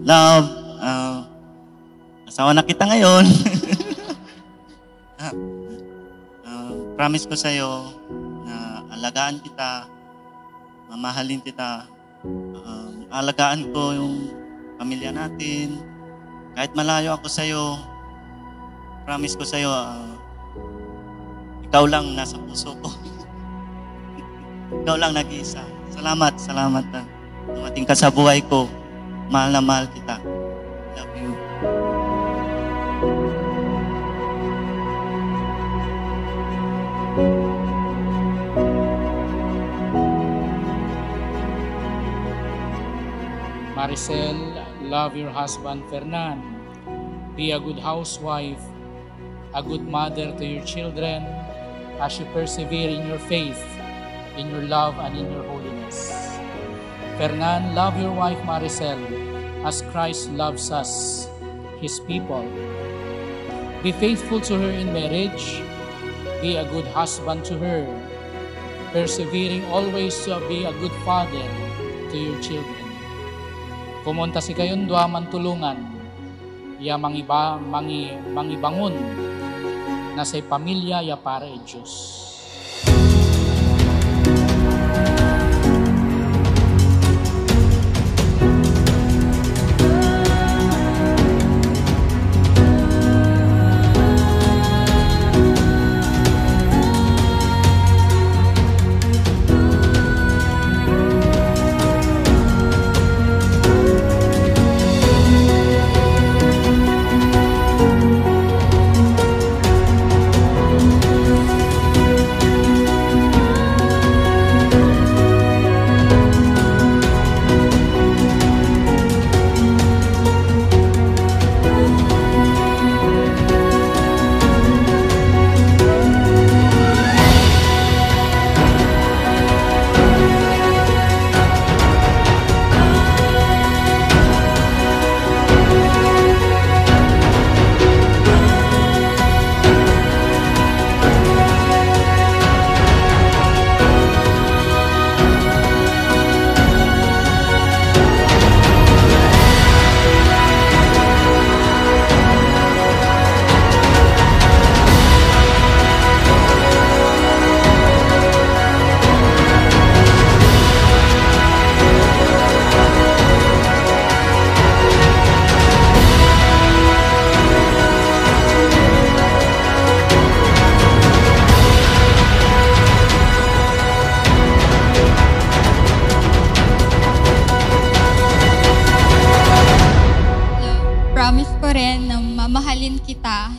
Love, asawa na kita ngayon. Promise ko sa'yo na alagaan kita, mamahalin kita, alagaan ko yung pamilya natin. Kahit malayo ako sa'yo, promise ko sa'yo, ikaw lang nasa puso ko. Ikaw lang nag-iisa. Salamat na dumating ka sa buhay ko. Mahal na mahal kita. Love you. Maricel, love your husband Fernan. Be a good housewife, a good mother to your children as you persevere in your faith, in your love, and in your holiness. Fernan, love your wife Maricel as Christ loves us, His people. Be faithful to her in marriage. Be a good husband to her, persevering always to be a good father to your children. Kumunta si kayong dua mantulungan, ya mangibangon na say pamilya ya para e Diyos. Promise ko rin na mamahalin kita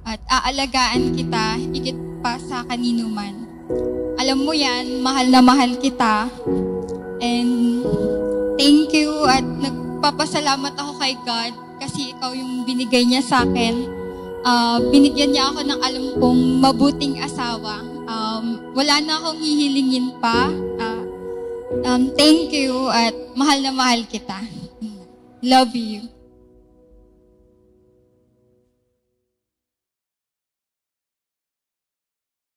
at aalagaan kita higit pa sa kanino man. Alam mo yan, mahal na mahal kita. And thank you at nagpapasalamat ako kay God kasi ikaw yung binigay niya sa akin. Binigyan niya ako ng alam kong mabuting asawa. Wala na akong hihilingin pa. Thank you at mahal na mahal kita. Love you.